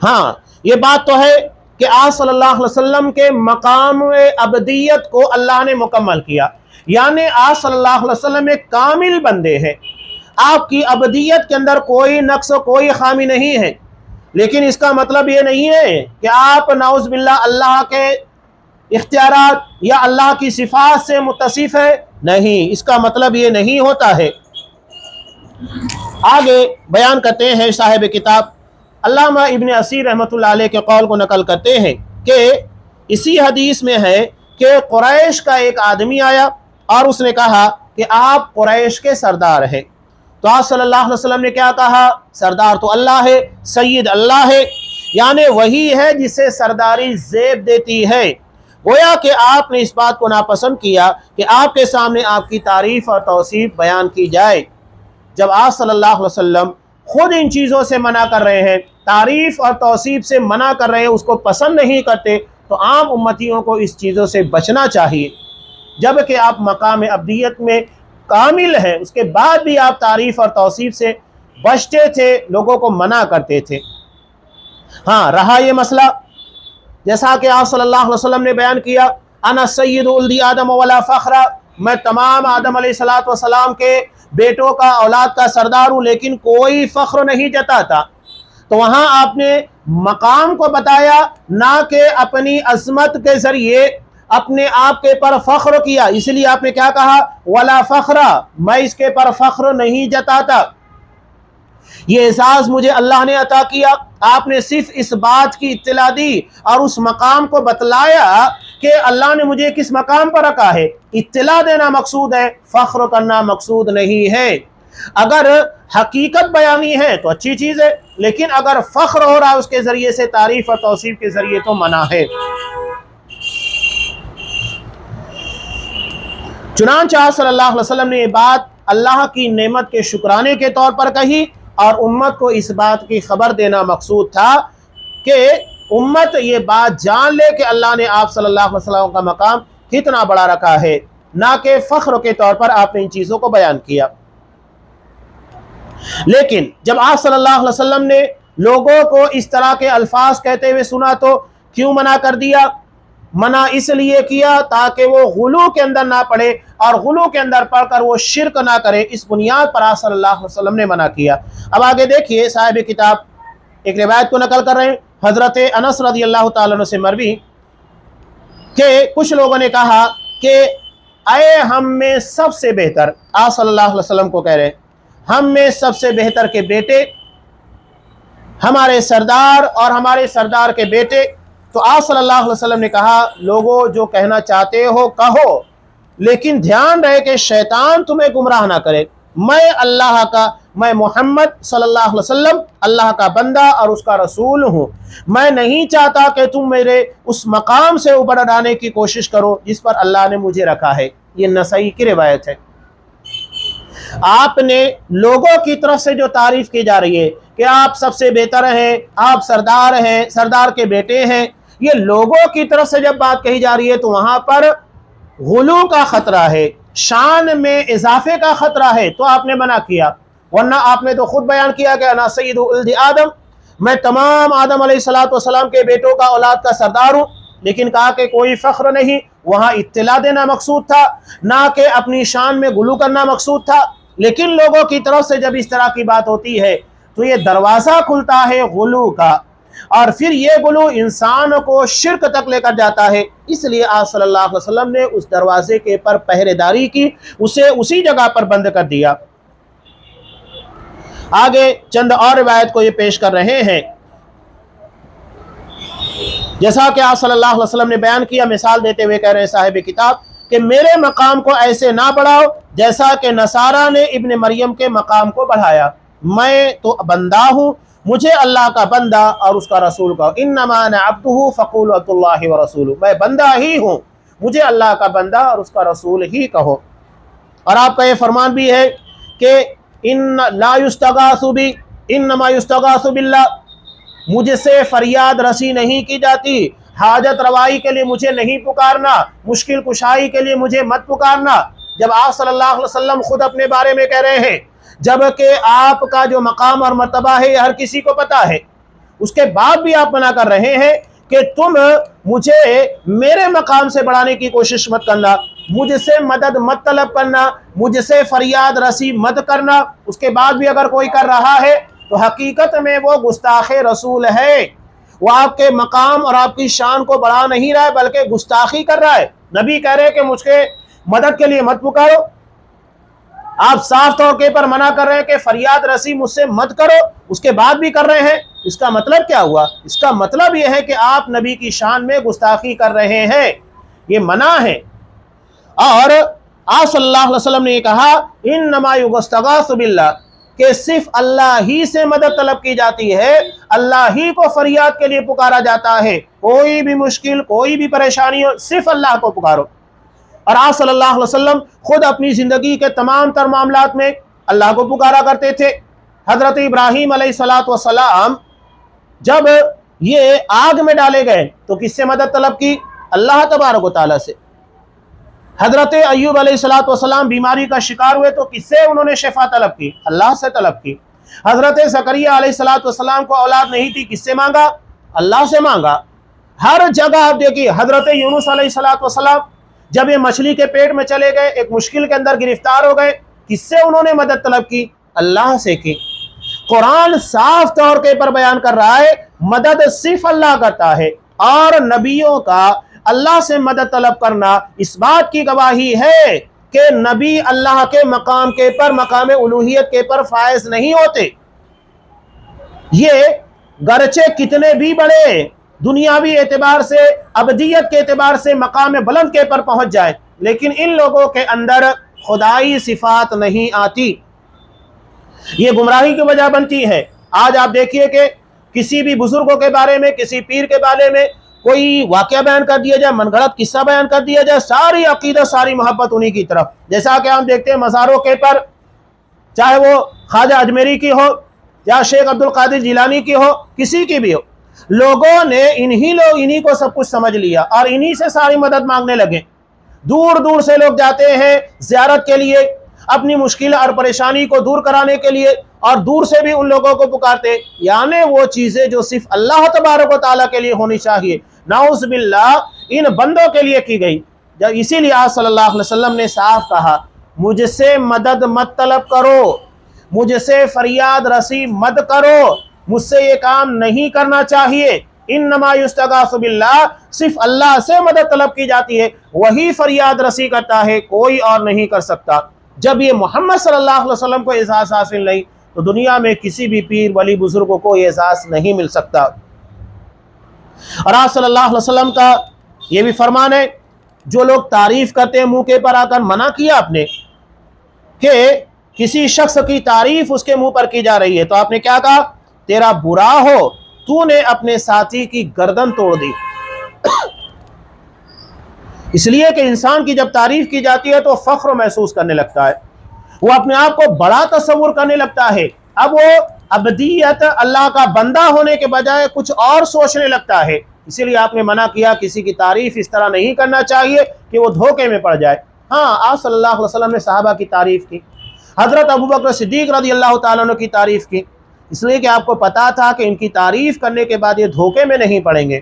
हाँ, ये बात तो है कि आप सल्लल्लाहु अलैहि वसल्लम के मकाम अबदियत को अल्लाह ने मुकम्मल किया, यानी आप सल्लल्लाहु अलैहि वसल्लम एक कामिल बंदे हैं। आपकी अबदियत के अंदर कोई नक्स कोई खामी नहीं है, लेकिन इसका मतलब ये नहीं है कि आप नाउज़ बिल्लाह अल्लाह के इख्तियारात या अल्लाह की सिफात से मुत्तसिफ है, नहीं, इसका मतलब ये नहीं होता है। आगे बयान करते हैं साहिब किताब अल्लामा इब्न असीर रहमतुल्लाह अलैह के कौल को नकल करते हैं कि इसी हदीस में है कि कुरैश का एक आदमी आया और उसने कहा कि आप कुरैश के सरदार हैं। तो आप सल्लल्लाहु अलैहि वसल्लम ने क्या कहा? सरदार तो अल्लाह है, सैयद अल्लाह है, यानी वही है जिसे सरदारी ज़ेब देती है। गोया कि आपने इस बात को नापसंद किया कि आपके सामने आपकी तारीफ़ और तौसीफ बयान की जाए। जब आप सल्लल्लाहु अलैहि वसल्लम खुद इन चीज़ों से मना कर रहे हैं, तारीफ़ और तौसीफ से मना कर रहे हैं, उसको पसंद नहीं करते, तो आम उम्मतियों को इस चीज़ों से बचना चाहिए। जबकि आप मकाम अब्दियत में कामिल हैं, उसके बाद भी आप तारीफ़ और तौसीफ से बचते थे, लोगों को मना करते थे। हाँ, रहा ये मसला जैसा कि आप सल्लल्लाहु अलैहि वसल्लम ने बयान किया, अना सय्यिदु उल्दी आदम वला फ़ख्रा, मैं तमाम आदम अलैहिस्सलातु वस्सलाम के बेटों का औलाद का सरदार हूँ, लेकिन कोई फ़ख्र नहीं जताता। तो वहाँ आपने मकाम को बताया, ना कि अपनी अज़मत के ज़रिए अपने आप के पर फ़ख्र किया, इसलिए आपने क्या कहा? वला फ़ख्रा, मैं इसके पर फ़ख्र नहीं जताता। ये एहसास मुझे अल्लाह ने अता किया। आपने सिर्फ इस बात की इत्तला दी और उस मकाम को बतलाया कि अल्लाह ने मुझे किस मकाम पर रखा है। इत्तला देना मकसूद है, फ़ख्र करना मकसूद नहीं है। अगर हकीकत बयानी है तो अच्छी चीज़ है, लेकिन अगर फ़ख्र हो रहा है उसके ज़रिए से, तारीफ़ और तौसीफ़ के ज़रिए, तो मना है। चुनांचे आप सल्लल्लाहु अलैहि वसल्लम ने ये बात अल्लाह की नेमत के शुक्राने के तौर पर कही और उम्मत को इस बात की खबर देना मकसूद था कि उम्मत ये बात जान ले कि अल्लाह ने आप सल्लल्लाहु अलैहि वसल्लम का मकाम कितना बड़ा रखा है, ना कि फ़ख्र के तौर पर आपने इन चीज़ों को बयान किया। लेकिन जब आप सल्लल्लाहु अलैहि वसल्लम ने लोगों को इस तरह के अल्फाज कहते हुए सुना तो क्यों मना कर दिया? मना इसलिए किया ताकि वो गुलू के अंदर ना पड़े और गुलू के अंदर पढ़कर वो शिरक ना करे। इस बुनियाद पर आप सल्लल्लाहु अलैहि वसल्लम ने मना किया। अब आगे देखिए, साहिब किताब एक रिवायत को नकल कर रहे हैं हज़रत अनस रज़ियल्लाहु ताला अन्हु से मरवी के कुछ लोगों ने कहा कि अये हम में सबसे बेहतर, आप सल्लल्लाहु अलैहि वसल्लम को कह रहे हैं, हम में सबसे बेहतर के बेटे, हमारे सरदार और हमारे सरदार के बेटे। तो आप सल्लल्लाहु अलैहि वसल्लम ने कहा, लोगों जो कहना चाहते हो कहो, लेकिन ध्यान रहे कि शैतान तुम्हें गुमराह ना करे। मैं मोहम्मद सल्लल्लाहु अलैहि वसल्लम अल्लाह का बंदा और उसका रसूल हूँ। मैं नहीं चाहता कि तुम मेरे उस मकाम से ऊपर उठाने की कोशिश करो जिस पर अल्लाह ने मुझे रखा है। ये नसई की रिवायत है। आपने लोगों की तरफ से जो तारीफ की जा रही है कि आप सबसे बेहतर हैं, आप सरदार हैं, सरदार के बेटे हैं, ये लोगों की तरफ से जब बात कही जा रही है तो वहां पर गुलू का खतरा है, शान में इजाफे का खतरा है, तो आपने मना किया। वरना आपने तो खुद बयान किया कि अना सय्यिदु उल्दी आदम, मैं तमाम आदम अलैहिस्सलातु वस्सलाम के बेटों का औलाद का सरदार हूँ, लेकिन कहा कि कोई फ़ख्र नहीं। वहाँ इत्तला देना मकसूद था, ना कि अपनी शान में गुलू करना मकसूद था। लेकिन लोगों की तरफ से जब इस तरह की बात होती है तो ये दरवाज़ा खुलता है गुलू का, और फिर ये गुलू इंसान को शिरक तक लेकर जाता है। इसलिए आप सल्लल्लाहु अलैहि वसल्लम ने उस दरवाजे के पर पहरेदारी की, उसे उसी जगह पर बंद कर दिया। आगे चंद और रिवायत को ये पेश कर रहे हैं, जैसा कि आप सल्लल्लाहु अलैहि वसल्लम ने बयान किया, मिसाल देते हुए कह रहे हैं साहिब किताब कि मेरे मकाम को ऐसे ना बढ़ाओ जैसा कि नसारा ने इब्न मरियम के मकाम को बढ़ाया। मैं तो बंदा हूँ مجھے اللہ کا بندہ اور اس کا رسول کہو، انما انا عبدہ فقولوا عبد اللہ ورسولہ، میں بندہ ہی ہوں، مجھے اللہ کا بندہ اور اس کا رسول ہی کہو۔ اور آپ کا یہ فرمان بھی ہے کہ ان لا یستغاث بی انما یستغاث باللہ، مجھ سے فریاد رسی نہیں کی جاتی، حاجت روائی کے لیے مجھے نہیں پکارنا، مشکل کشائی کے لیے مجھے مت پکارنا۔ جب آپ صلی اللہ علیہ وسلم خود اپنے بارے میں کہہ رہے ہیں، جبکہ آپ کا جو مقام اور مرتبہ ہے یہ ہر کسی کو پتا ہے، اس کے بعد بھی آپ منع کر رہے ہیں کہ تم مجھے میرے مقام سے بڑھانے کی کوشش مت کرنا، مجھ سے مدد مت طلب کرنا، مجھ سے فریاد رسی مت کرنا۔ اس کے بعد بھی اگر کوئی کر رہا ہے تو حقیقت میں وہ گستاخ رسول ہے، وہ آپ کے مقام اور آپ کی شان کو بڑھا نہیں رہا ہے بلکہ گستاخی کر رہا ہے۔ نبی کہہ رہے ہیں کہ مجھ کے مدد کے لیے مت پکارو، آپ صاف طور کے پر منع کر رہے ہیں کہ فریاد رسی مجھ سے مت کرو، اس کے بعد بھی کر رہے ہیں۔ اس کا مطلب کیا ہوا؟ اس کا مطلب یہ ہے کہ آپ نبی کی شان میں گستاخی کر رہے ہیں، یہ منع ہے۔ اور آپ صلی اللہ علیہ وسلم نے یہ کہا انما یستغاث باللہ، کہ صرف اللہ ہی سے مدد طلب کی جاتی ہے، اللہ ہی کو فریاد کے لیے پکارا جاتا ہے، کوئی بھی مشکل کوئی بھی پریشانی ہو صرف اللہ کو پکارو۔ اور آپ صلی اللہ علیہ وسلم خود اپنی زندگی کے تمام تر معاملات میں اللہ کو پکارا کرتے تھے۔ حضرت ابراہیم علیہ السلام جب یہ آگ میں ڈالے گئے تو کس سے مدد طلب کی؟ اللہ تبارک و تعالیٰ سے۔ حضرت ایوب علیہ السلام بیماری کا شکار ہوئے تو کس سے انہوں نے شفا طلب کی؟ اللہ سے طلب کی۔ حضرت زکریا علیہ السلام کو اولاد نہیں تھی، کس سے مانگا؟ اللہ سے مانگا۔ ہر جگہ آپ دیکھیے، حضرت یونس علیہ السلام جب یہ مچھلی کے پیٹ میں چلے گئے، ایک مشکل کے اندر گرفتار ہو گئے، کس سے انہوں نے مدد طلب کی؟ اللہ سے کی۔ قرآن صاف طور کے پر بیان کر رہا ہے مدد صرف اللہ کرتا ہے، اور نبیوں کا اللہ سے مدد طلب کرنا اس بات کی گواہی ہے کہ نبی اللہ کے مقام کے پر، مقام الوہیت کے پر فائز نہیں ہوتے۔ یہ گرچہ کتنے بھی بڑے دنیاوی اعتبار سے، ابدیت کے اعتبار سے مقام بلند کے پر پہنچ جائے، لیکن ان لوگوں کے اندر خدائی صفات نہیں آتی، یہ گمراہی کی وجہ بنتی ہے۔ آج آپ دیکھیے کہ کسی بھی بزرگوں کے بارے میں، کسی پیر کے بارے میں کوئی واقعہ بیان کر دیا جائے، من گھڑت قصہ بیان کر دیا جائے، ساری عقیدت ساری محبت انہی کی طرف، جیسا کہ ہم دیکھتے ہیں مزاروں کے پر، چاہے وہ خواجہ اجمیری کی ہو یا شیخ عبد القادر جیلانی کی ہو، کسی کی بھی ہو، لوگوں نے انہی کو سب کچھ سمجھ لیا اور انہی سے ساری مدد مانگنے لگے۔ دور دور سے لوگ جاتے ہیں زیارت کے لیے، اپنی مشکل اور پریشانی کو دور کرانے کے لیے، اور دور سے بھی ان لوگوں کو پکارتے، یعنی وہ چیزیں جو صرف اللہ تبارک و تعالیٰ کے لیے ہونی چاہیے، نعوذ باللہ ان بندوں کے لیے کی گئی۔ اسی لیے آپ صلی اللہ علیہ وسلم نے صاف کہا مجھ سے مدد مت طلب کرو، مجھ سے فریاد رسی مت کرو، مجھ سے یہ کام نہیں کرنا چاہیے۔ انما یستغاث باللہ، صرف اللہ سے مدد طلب کی جاتی ہے، وہی فریاد رسی کرتا ہے، کوئی اور نہیں کر سکتا۔ جب یہ محمد صلی اللہ علیہ وسلم کو احساس حاصل نہیں تو دنیا میں کسی بھی پیر ولی بزرگوں کو یہ احساس نہیں مل سکتا۔ اور آپ صلی اللہ علیہ وسلم کا یہ بھی فرمان ہے، جو لوگ تعریف کرتے ہیں منہ کے پر آ کر، منع کیا آپ نے کہ کسی شخص کی تعریف اس کے منہ پر کی جا رہی ہے تو آپ نے کیا کہا؟ تیرا برا ہو، تو نے اپنے ساتھی کی گردن توڑ دی۔ اس لیے کہ انسان کی جب تعریف کی جاتی ہے تو فخر محسوس کرنے لگتا ہے، وہ اپنے آپ کو بڑا تصور کرنے لگتا ہے، اب وہ ابدیت اللہ کا بندہ ہونے کے بجائے کچھ اور سوچنے لگتا ہے۔ اسی لیے آپ نے منع کیا، کسی کی تعریف اس طرح نہیں کرنا چاہیے کہ وہ دھوکے میں پڑ جائے۔ ہاں، آپ صلی اللہ علیہ وسلم نے صحابہ کی تعریف کی، حضرت ابوبکر صدیق رضی اللہ تعالیٰ عنہ کی تعریف کی، اس لیے کہ آپ کو پتا تھا کہ ان کی تعریف کرنے کے بعد یہ دھوکے میں نہیں پڑیں گے۔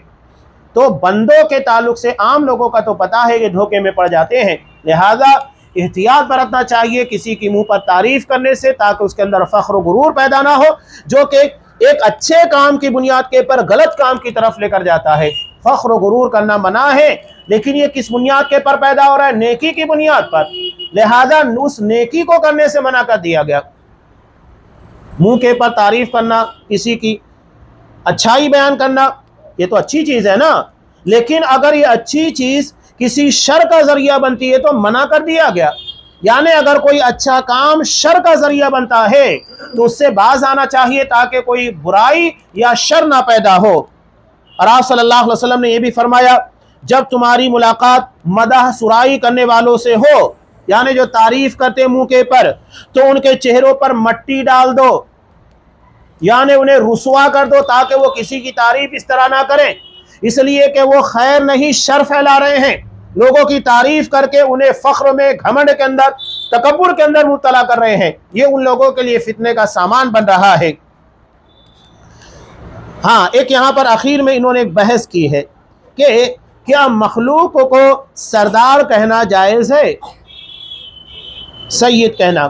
تو بندوں کے تعلق سے عام لوگوں کا تو پتا ہے کہ دھوکے میں پڑ جاتے ہیں، لہذا احتیاط برتنا چاہیے کسی کی منہ پر تعریف کرنے سے، تاکہ اس کے اندر فخر و غرور پیدا نہ ہو، جو کہ ایک اچھے کام کی بنیاد کے پر غلط کام کی طرف لے کر جاتا ہے۔ فخر و غرور کرنا منع ہے، لیکن یہ کس بنیاد کے پر پیدا ہو رہا ہے؟ نیکی کی بنیاد پر، لہذا اس نیکی کو کرنے سے منع کر دیا گیا۔ منہ کے پر تعریف کرنا، کسی کی اچھائی بیان کرنا، یہ تو اچھی چیز ہے نا، لیکن اگر یہ اچھی چیز کسی شر کا ذریعہ بنتی ہے تو منع کر دیا گیا۔ یعنی اگر کوئی اچھا کام شر کا ذریعہ بنتا ہے تو اس سے باز آنا چاہیے تاکہ کوئی برائی یا شر نہ پیدا ہو۔ اور آپ صلی اللہ علیہ وسلم نے یہ بھی فرمایا جب تمہاری ملاقات مدح سرائی کرنے والوں سے ہو، یعنی جو تعریف کرتے منہ کے پر، تو ان کے چہروں پر مٹی ڈال دو، یعنی انہیں رسوا کر دو تاکہ وہ کسی کی تعریف اس طرح نہ کریں، اس لیے کہ وہ خیر نہیں شر پھیلا رہے ہیں، لوگوں کی تعریف کر کے انہیں فخر میں، گھمنڈ کے اندر، تکبر کے اندر مبتلا کر رہے ہیں، یہ ان لوگوں کے لیے فتنے کا سامان بن رہا ہے۔ ہاں، ایک یہاں پر آخر میں انہوں نے ایک بحث کی ہے کہ کیا مخلوق کو سردار کہنا جائز ہے، سید کہنا؟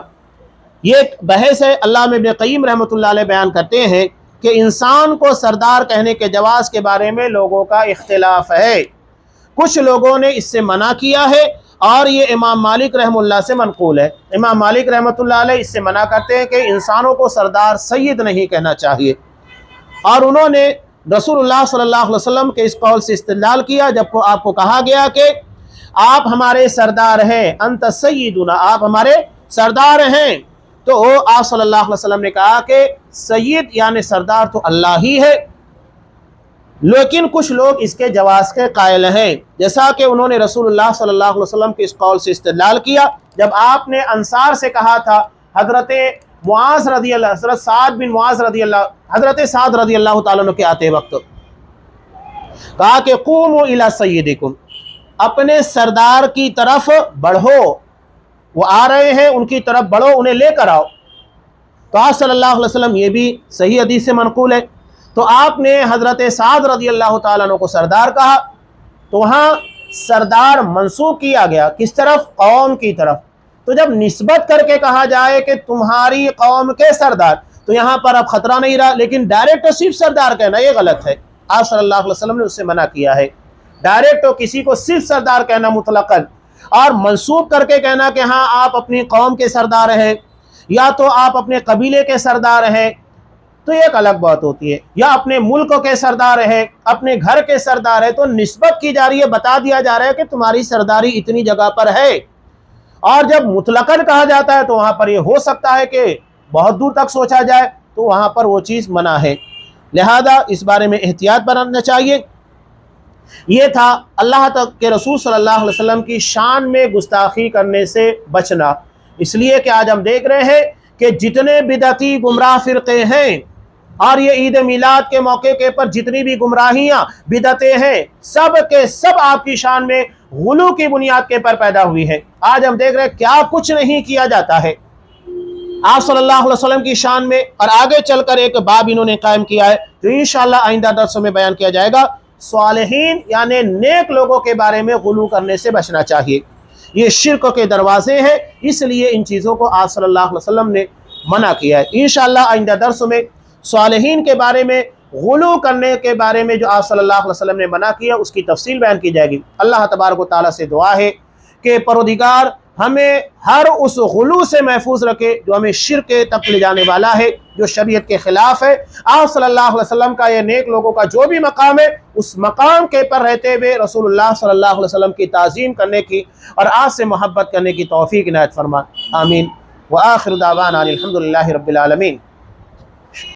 یہ ایک بحث ہے۔ علامہ ابن قیم رحمۃ اللہ علیہ بیان کرتے ہیں کہ انسان کو سردار کہنے کے جواز کے بارے میں لوگوں کا اختلاف ہے، کچھ لوگوں نے اس سے منع کیا ہے اور یہ امام مالک رحمہ اللہ سے منقول ہے۔ امام مالک رحمۃ اللہ علیہ اس سے منع کرتے ہیں کہ انسانوں کو سردار سید نہیں کہنا چاہیے، اور انہوں نے رسول اللہ صلی اللہ علیہ وسلم کے اس قول سے استدلال کیا جب کو آپ کو کہا گیا کہ آپ ہمارے سردار ہیں، انت سیدنا، آپ ہمارے سردار ہیں، تو آپ صلی اللہ علیہ وسلم نے کہا کہ سید یعنی سردار تو اللہ ہی ہے، لیکن کچھ لوگ اس کے جواز کے قائل ہیں، جیسا کہ انہوں نے رسول اللہ صلی اللہ علیہ وسلم کے اس قول سے استدلال کیا جب آپ نے انصار سے کہا تھا حضرت معاذ رضی اللہ، حضرت سعد بن معاذ رضی اللہ، حضرت سعد رضی اللہ تعالیٰ عنہ کے آتے وقت کہا کہ قوموا الی سیدکم، اپنے سردار کی طرف بڑھو، وہ آ رہے ہیں ان کی طرف بڑھو، انہیں لے کر آؤ۔ تو آپ صلی اللہ علیہ وسلم، یہ بھی صحیح حدیث سے منقول ہے، تو آپ نے حضرت سعد رضی اللہ تعالیٰ عنہ کو سردار کہا، تو وہاں سردار منسوب کیا گیا کس طرف؟ قوم کی طرف۔ تو جب نسبت کر کے کہا جائے کہ تمہاری قوم کے سردار، تو یہاں پر اب خطرہ نہیں رہا، لیکن ڈائریکٹ صرف سردار کہنا یہ غلط ہے، آپ صلی اللہ علیہ وسلم نے اس سے منع کیا ہے۔ ڈائریکٹ تو کسی کو صرف سردار کہنا مطلقاً، اور منسوب کر کے کہنا کہ ہاں آپ اپنی قوم کے سردار ہیں یا تو آپ اپنے قبیلے کے سردار ہیں، تو ایک الگ بات ہوتی ہے، یا اپنے ملک کے سردار ہیں، اپنے گھر کے سردار ہیں، تو نسبت کی جا رہی ہے، بتا دیا جا رہا ہے کہ تمہاری سرداری اتنی جگہ پر ہے۔ اور جب مطلقاً کہا جاتا ہے تو وہاں پر یہ ہو سکتا ہے کہ بہت دور تک سوچا جائے، تو وہاں پر وہ چیز منع ہے، لہذا اس بارے میں احتیاط برتنا چاہیے۔ یہ تھا اللہ تک کے رسول صلی اللہ علیہ وسلم کی شان میں گستاخی کرنے سے بچنا، اس لیے کہ آج ہم دیکھ رہے ہیں کہ جتنے بدعتی گمراہ فرقے ہیں، اور یہ عید میلاد کے موقع کے پر جتنی بھی گمراہیاں بدعتیں ہیں، سب کے سب آپ کی شان میں غلو کی بنیاد کے پر پیدا ہوئی ہے۔ آج ہم دیکھ رہے ہیں کیا کچھ نہیں کیا جاتا ہے آپ صلی اللہ علیہ وسلم کی شان میں، اور آگے چل کر ایک باب انہوں نے قائم کیا ہے جو انشاءاللہ آئندہ درسوں میں بیان کیا جائے گا، صالحین یعنی نیک لوگوں کے بارے میں غلو کرنے سے بچنا چاہیے۔ یہ شرک کے دروازے ہیں، اس لیے ان چیزوں کو آپ صلی اللہ علیہ وسلم نے منع کیا ہے۔ انشاءاللہ آئندہ درسوں میں صالحین کے بارے میں، غلو کرنے کے بارے میں جو آپ صلی اللہ علیہ وسلم نے منع کیا، اس کی تفصیل بیان کی جائے گی۔ اللہ تبارک و تعالیٰ سے دعا ہے کہ پروردگار ہمیں ہر اس غلو سے محفوظ رکھے جو ہمیں شرک تک لے جانے والا ہے، جو شریعت کے خلاف ہے۔ آپ صلی اللہ علیہ وسلم کا یہ نیک لوگوں کا جو بھی مقام ہے، اس مقام کے پر رہتے ہوئے رسول اللہ صلی اللہ علیہ وسلم کی تعظیم کرنے کی اور آپ سے محبت کرنے کی توفیق عنایت فرما، آمین۔ وآخر دعوانا الحمدللہ رب العالمین۔